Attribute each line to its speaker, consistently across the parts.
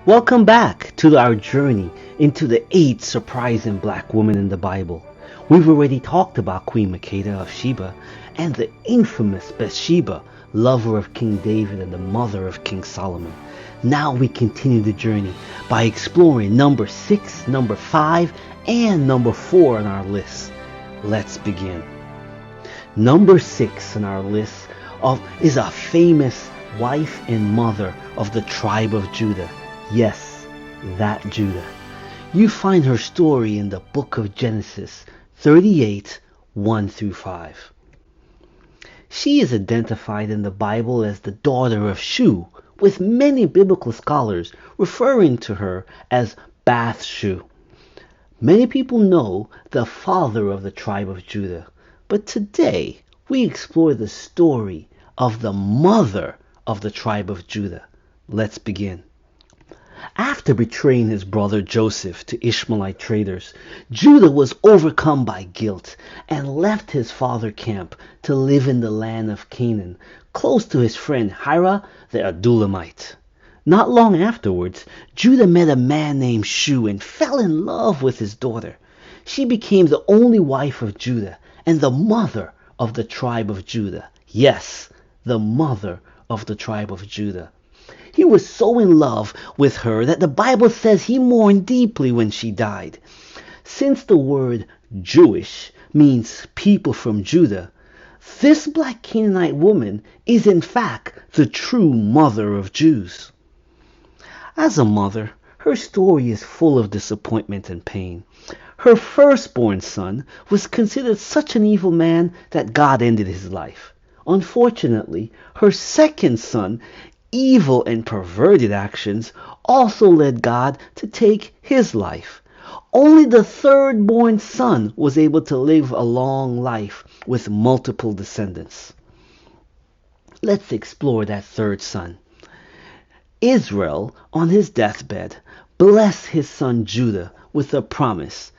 Speaker 1: Welcome back to our journey into the 8 surprising black women in the Bible. We've already talked about Queen Makeda of Sheba and the infamous Bathsheba, lover of King David and the mother of King Solomon. Now we continue the journey by exploring number 6, number 5, and number 4 on our list. Let's begin. Number 6 on our list is a famous wife and mother of the tribe of Judah. Yes, that Judah. You find her story in the book of Genesis 38, 1 through 5. She is identified in the Bible as the daughter of Shua, with many biblical scholars referring to her as Bath-Shua. Many people know the father of the tribe of Judah, but today we explore the story of the mother of the tribe of Judah. Let's begin. After betraying his brother Joseph to Ishmaelite traders, Judah was overcome by guilt and left his father's camp to live in the land of Canaan, close to his friend Hira the Adullamite. Not long afterwards, Judah met a man named Shua and fell in love with his daughter. She became the only wife of Judah and the mother of the tribe of Judah. Yes, the mother of the tribe of Judah. He was so in love with her that the Bible says he mourned deeply when she died. Since the word Jewish means people from Judah, this black Canaanite woman is in fact the true mother of Jews. As a mother, her story is full of disappointment and pain. Her firstborn son was considered such an evil man that God ended his life. Unfortunately, her second son, evil and perverted actions also led God to take his life. Only the third-born son was able to live a long life with multiple descendants. Let's explore that third son. Israel, on his deathbed, blessed his son Judah with a promise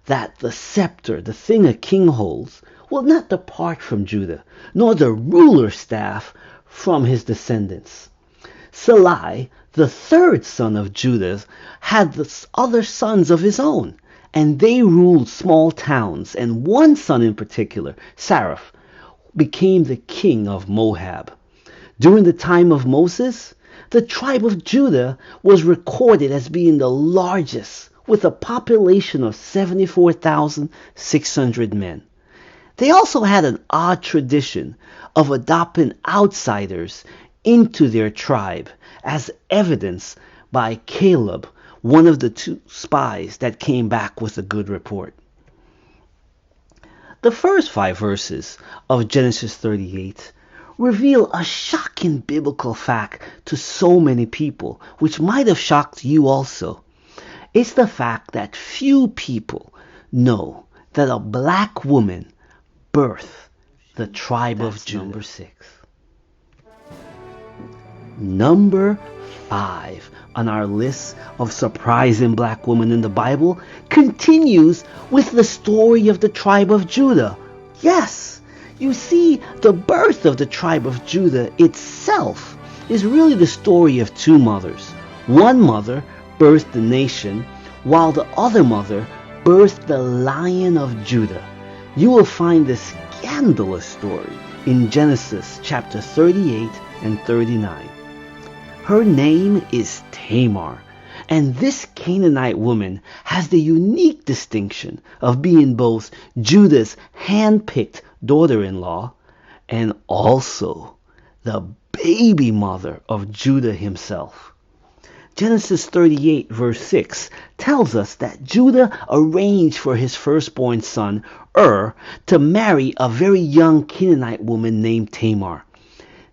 Speaker 1: that the scepter, the thing a king holds, will not depart from Judah, nor the ruler's staff from his descendants. Salai, the third son of Judah, had the other sons of his own, and they ruled small towns, and one son in particular, Saraph, became the king of Moab. During the time of Moses, the tribe of Judah was recorded as being the largest, with a population of 74,600 men. They also had an odd tradition of adopting outsiders into their tribe, as evidenced by Caleb, one of the 2 spies that came back with a good report. The first 5 verses of Genesis 38 reveal a shocking biblical fact to so many people, which might have shocked you also. It's the fact that few people know that a black woman birthed the tribe of Judah. Number 6. Number 5 on our list of surprising black women in the Bible continues with the story of the tribe of Judah. Yes, you see, the birth of the tribe of Judah itself is really the story of 2 mothers. One mother birthed the nation, while the other mother birthed the Lion of Judah. You will find this scandalous story in Genesis chapter 38 and 39. Her name is Tamar, and this Canaanite woman has the unique distinction of being both Judah's hand-picked daughter-in-law and also the baby mother of Judah himself. Genesis 38 verse 6 tells us that Judah arranged for his firstborn son, to marry a very young Canaanite woman named Tamar.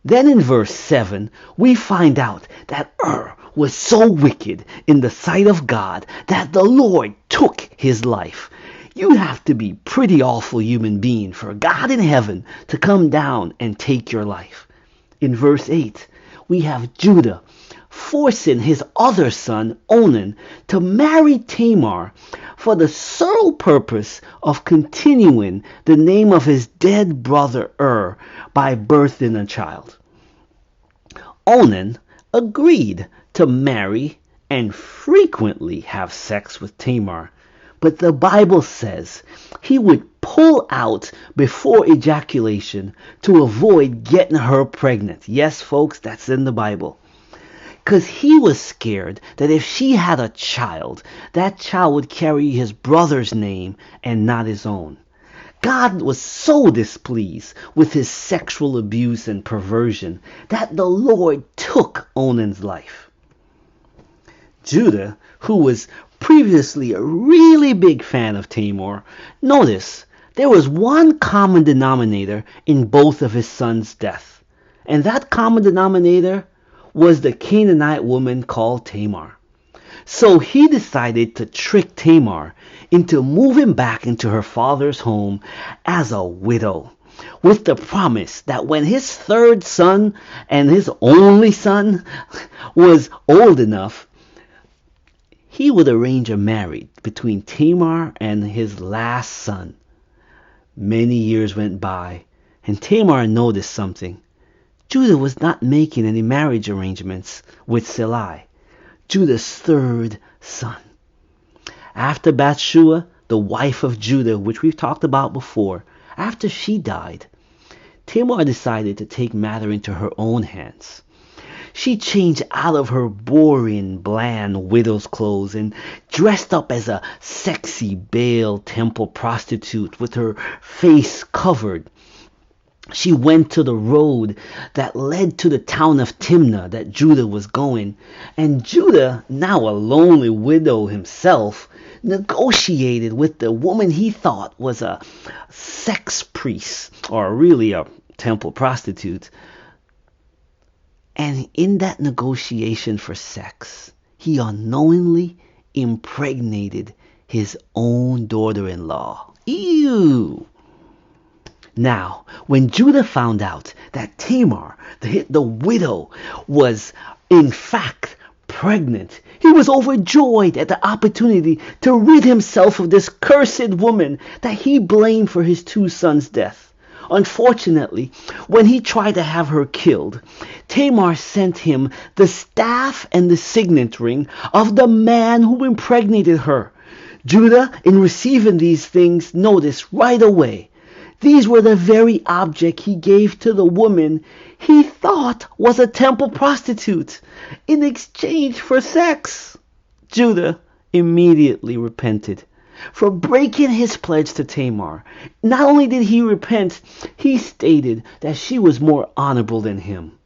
Speaker 1: Then in verse 7, we find out that was so wicked in the sight of God that the Lord took his life. You have to be pretty awful human being for God in heaven to come down and take your life. In verse 8, we have Judah forcing his other son, Onan, to marry Tamar for the sole purpose of continuing the name of his dead brother by birthing a child. Onan agreed to marry and frequently have sex with Tamar. But the Bible says he would pull out before ejaculation to avoid getting her pregnant. Yes, folks, that's in the Bible. Because he was scared that if she had a child, that child would carry his brother's name and not his own. God was so displeased with his sexual abuse and perversion that the Lord took Onan's life. Judah, who was previously a really big fan of Tamar, notice there was one common denominator in both of his sons' death. And that common denominator was the Canaanite woman called Tamar. So he decided to trick Tamar into moving back into her father's home as a widow, with the promise that when his third son and his only son was old enough, he would arrange a marriage between Tamar and his last son. Many years went by, and Tamar noticed something. Judah was not making any marriage arrangements with Shua, Judah's third son. After Shua, the wife of Judah, which we've talked about before, after she died, Tamar decided to take matter into her own hands. She changed out of her boring, bland widow's clothes and dressed up as a sexy Baal temple prostitute with her face covered. She went to the road that led to the town of Timnah that Judah was going, and Judah, now a lonely widow himself, negotiated with the woman he thought was a sex priest, or really a temple prostitute. And in that negotiation for sex, he unknowingly impregnated his own daughter-in-law. Ew! Now, when Judah found out that Tamar, the widow, was in fact pregnant, he was overjoyed at the opportunity to rid himself of this cursed woman that he blamed for his two sons' death. Unfortunately, when he tried to have her killed, Tamar sent him the staff and the signet ring of the man who impregnated her. Judah, in receiving these things, noticed right away these were the very object he gave to the woman he thought was a temple prostitute in exchange for sex. Judah immediately repented for breaking his pledge to Tamar. Not only did he repent, he stated that she was more honorable than him.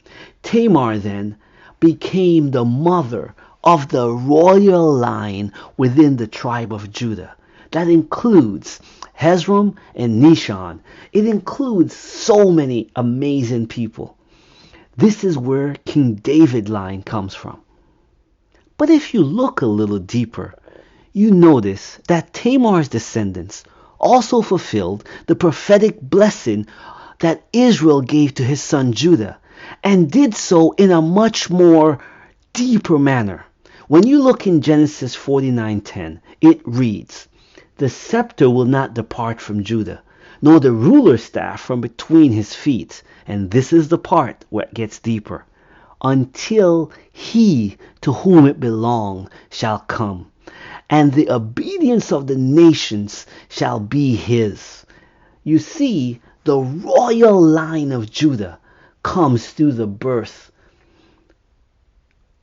Speaker 1: Tamar then became the mother of the royal line within the tribe of Judah. That includes Hezron and Nishon. It includes so many amazing people. This is where King David line comes from. But if you look a little deeper, you notice that Tamar's descendants also fulfilled the prophetic blessing that Israel gave to his son Judah, and did so in a much more deeper manner. When you look in Genesis 49:10, it reads, "The scepter will not depart from Judah, nor the ruler's staff from between his feet." And this is the part where it gets deeper. "Until he to whom it belong shall come, and the obedience of the nations shall be his." You see, the royal line of Judah comes through the birth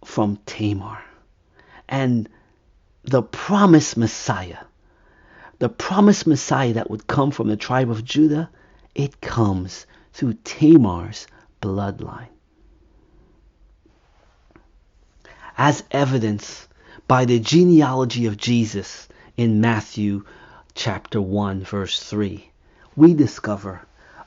Speaker 1: from Tamar. And the promised Messiah that would come from the tribe of Judah, it comes through Tamar's bloodline. As evidence by the genealogy of Jesus in Matthew chapter 1 verse 3, we discover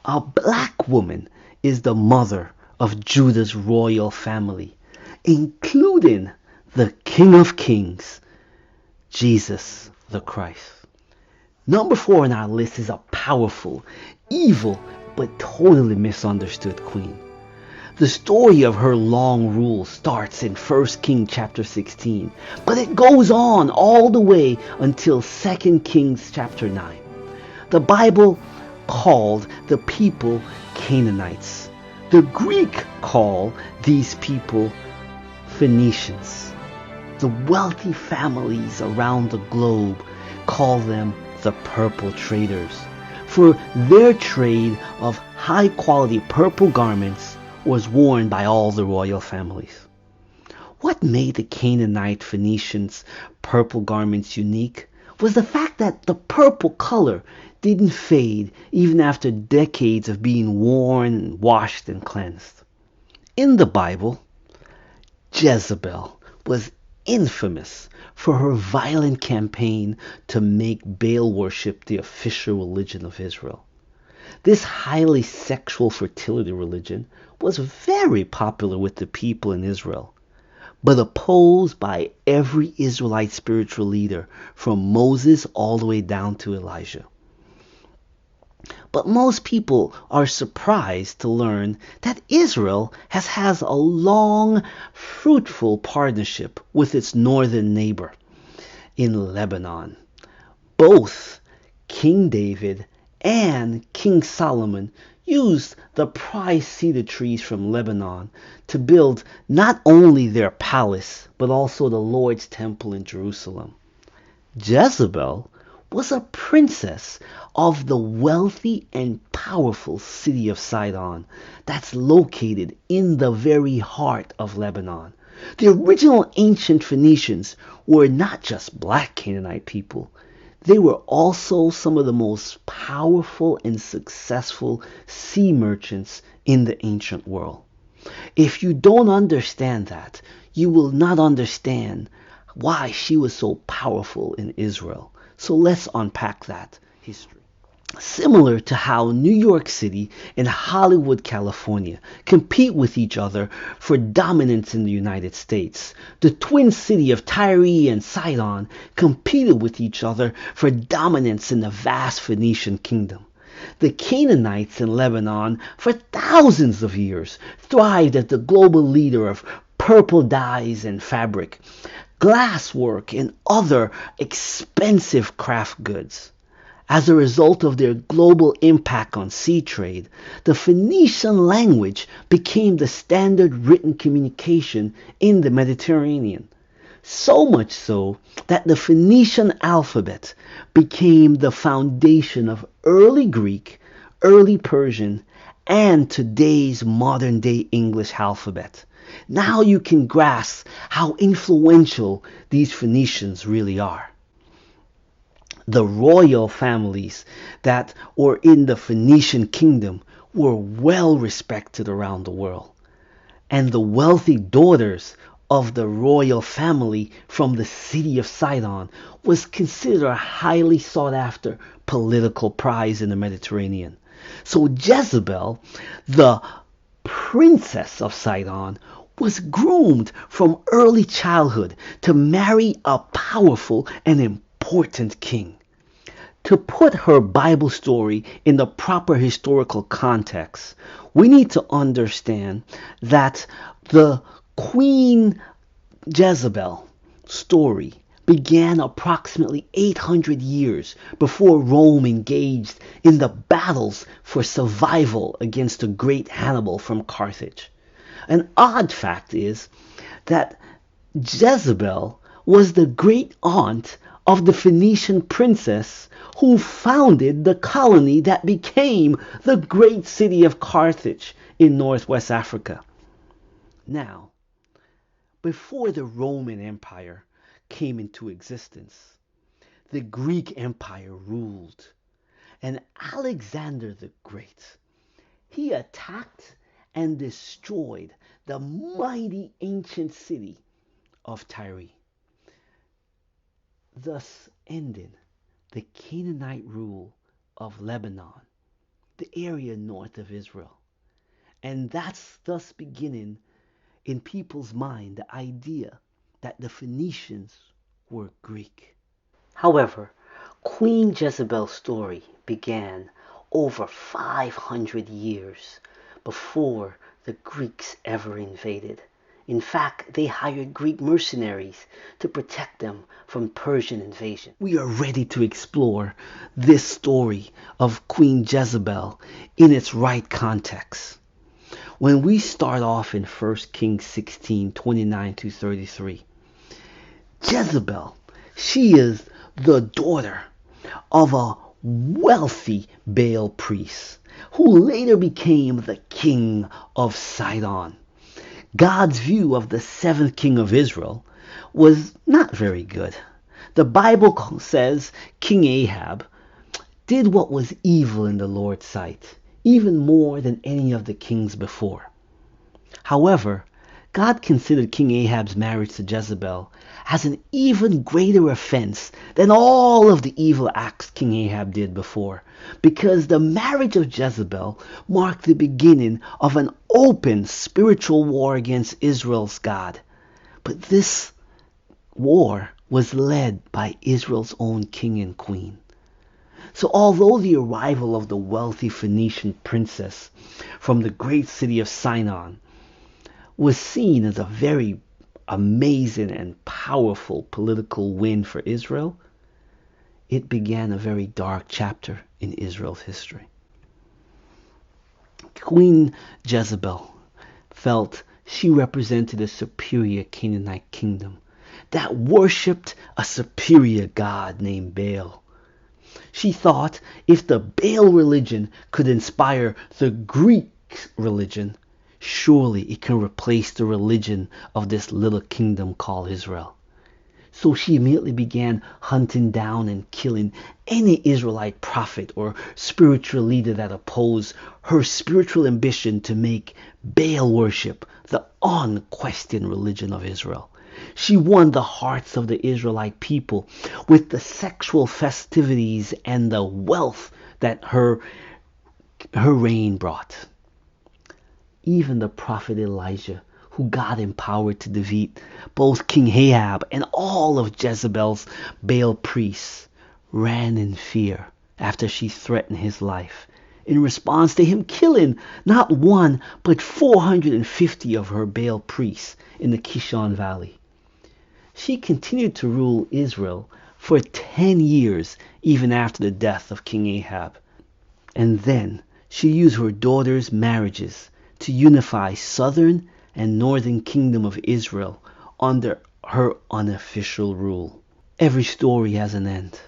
Speaker 1: a black woman is the mother of Judah's royal family, including the King of Kings, Jesus the Christ. Number 4 on our list is a powerful, evil, but totally misunderstood queen. The story of her long rule starts in 1 Kings chapter 16, but it goes on all the way until 2 Kings chapter 9. The Bible called the people Canaanites. The Greek called these people Phoenicians. the wealthy families around the globe call them the purple traders, for their trade of high-quality purple garments was worn by all the royal families. What made the Canaanite Phoenicians' purple garments unique was the fact that the purple color didn't fade even after decades of being worn and washed and cleansed. In the Bible, Jezebel was infamous for her violent campaign to make Baal worship the official religion of Israel. This highly sexual fertility religion was very popular with the people in Israel, but opposed by every Israelite spiritual leader from Moses all the way down to Elijah. But most people are surprised to learn that Israel has a long, fruitful partnership with its northern neighbor in Lebanon. Both King David and King Solomon used the prized cedar trees from Lebanon to build not only their palace, but also the Lord's temple in Jerusalem. Jezebel was a princess of the wealthy and powerful city of Sidon that's located in the very heart of Lebanon. The original ancient Phoenicians were not just black Canaanite people. They were also some of the most powerful and successful sea merchants in the ancient world. If you don't understand that, you will not understand why she was so powerful in Israel. So let's unpack that history. Similar to how New York City and Hollywood, California compete with each other for dominance in the United States, the twin city of Tyre and Sidon competed with each other for dominance in the vast Phoenician kingdom. The Canaanites in Lebanon for thousands of years thrived as the global leader of purple dyes and fabric, glasswork, and other expensive craft goods. As a result of their global impact on sea trade, the Phoenician language became the standard written communication in the Mediterranean. So much so that the Phoenician alphabet became the foundation of early Greek, early Persian, and today's modern day English alphabet. Now you can grasp how influential these Phoenicians really are. The royal families that were in the Phoenician kingdom were well respected around the world. And the wealthy daughters of the royal family from the city of Sidon was considered a highly sought after political prize in the Mediterranean. So Jezebel, the princess of Sidon, was groomed from early childhood to marry a powerful and important king. To put her Bible story in the proper historical context, we need to understand that the Queen Jezebel story began approximately 800 years before Rome engaged in the battles for survival against the great Hannibal from Carthage. An odd fact is that Jezebel was the great aunt of the Phoenician princess who founded the colony that became the great city of Carthage in northwest Africa. Now, before the Roman Empire came into existence, the Greek Empire ruled, and Alexander the Great, he attacked and destroyed the mighty ancient city of Tyre, thus ending the Canaanite rule of Lebanon, the area north of Israel. And that's thus beginning in people's mind the idea that the Phoenicians were Greek. However, Queen Jezebel's story began over 500 years before the Greeks ever invaded. In fact, they hired Greek mercenaries to protect them from Persian invasion. We are ready to explore this story of Queen Jezebel in its right context. When we start off in 1 Kings 16:29-33, Jezebel, she is the daughter of a wealthy Baal priest who later became the king of Sidon. God's view of the seventh king of Israel was not very good. The Bible says King Ahab did what was evil in the Lord's sight, even more than any of the kings before. However, God considered King Ahab's marriage to Jezebel as an even greater offense than all of the evil acts King Ahab did before, because the marriage of Jezebel marked the beginning of an open spiritual war against Israel's God. But this war was led by Israel's own king and queen. So although the arrival of the wealthy Phoenician princess from the great city of Sidon was seen as a very amazing and powerful political win for Israel, it began a very dark chapter in Israel's history. Queen Jezebel felt she represented a superior Canaanite kingdom that worshipped a superior god named Baal. She thought if the Baal religion could inspire the Greek religion, surely it can replace the religion of this little kingdom called Israel. So she immediately began hunting down and killing any Israelite prophet or spiritual leader that opposed her spiritual ambition to make Baal worship the unquestioned religion of Israel. She won the hearts of the Israelite people with the sexual festivities and the wealth that her reign brought. Even the prophet Elijah, who God empowered to defeat both King Ahab and all of Jezebel's Baal priests, ran in fear after she threatened his life in response to him killing not one but 450 of her Baal priests in the Kishon Valley. She continued to rule Israel for 10 years even after the death of King Ahab. And then she used her daughter's marriages to unify southern and northern kingdom of Israel under her unofficial rule. Every story has an end,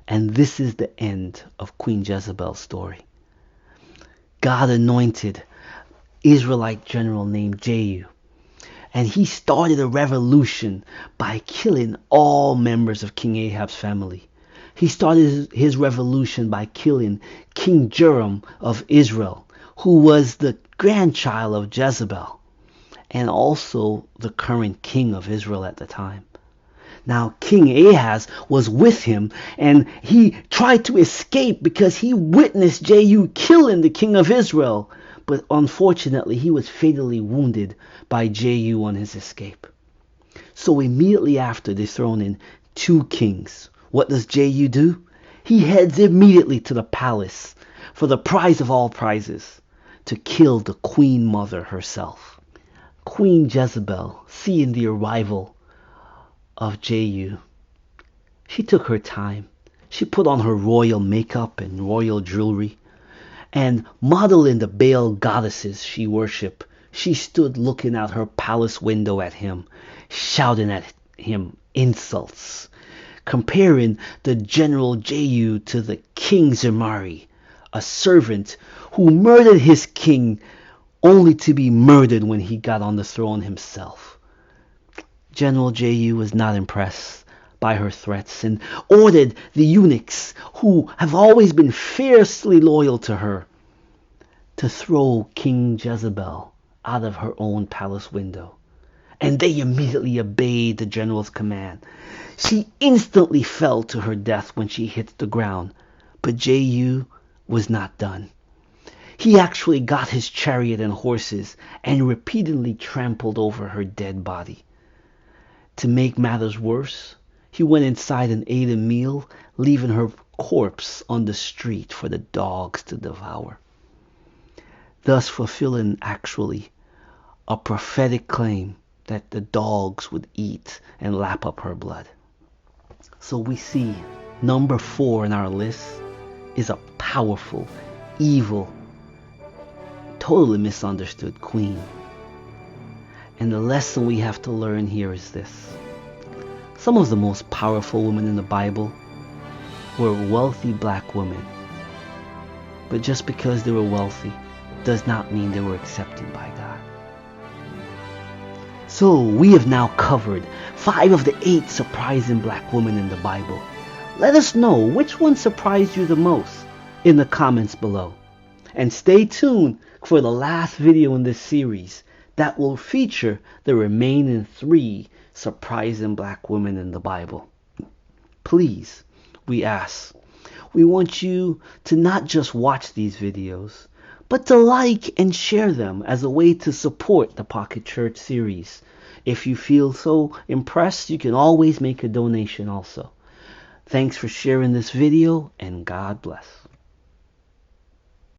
Speaker 1: and this is the end of Queen Jezebel's story. God anointed Israelite general named Jehu, and he started a revolution by killing all members of King Ahab's family. He started his revolution by killing King Joram of Israel, who was the grandchild of Jezebel and also the current king of Israel at the time. Now King Ahaz was with him, and he tried to escape because he witnessed Jehu killing the king of Israel. But unfortunately, he was fatally wounded by Jehu on his escape. So immediately after dethroning 2 kings, what does Jehu do? He heads immediately to the palace for the prize of all prizes, to kill the queen mother herself. Queen Jezebel, seeing the arrival of Jehu, she took her time. She put on her royal makeup and royal jewelry, and modeling the Baal goddesses she worshipped, she stood looking out her palace window at him, shouting at him insults, comparing the general Jehu to the king Zimri, a servant who murdered his king only to be murdered when he got on the throne himself. General Jehu was not impressed by her threats and ordered the eunuchs, who have always been fiercely loyal to her, to throw King Jezebel out of her own palace window. And they immediately obeyed the general's command. She instantly fell to her death when she hit the ground. But Jehu was not done. He actually got his chariot and horses and repeatedly trampled over her dead body. To make matters worse, he went inside and ate a meal, leaving her corpse on the street for the dogs to devour, thus fulfilling actually a prophetic claim that the dogs would eat and lap up her blood. So we see number 4 in our list is a powerful, evil, totally misunderstood queen. And the lesson we have to learn here is this: Some of the most powerful women in the Bible were wealthy black women. But just because they were wealthy does not mean they were accepted by God. So we have now covered 5 of the 8 surprising black women in the Bible. Let us know which one surprised you the most in the comments below. And stay tuned for the last video in this series that will feature the remaining 3 surprising black women in the Bible. Please, we ask, we want you to not just watch these videos, but to like and share them as a way to support the Pocket Church series. If you feel so impressed, you can always make a donation also. Thanks for sharing this video, and God bless.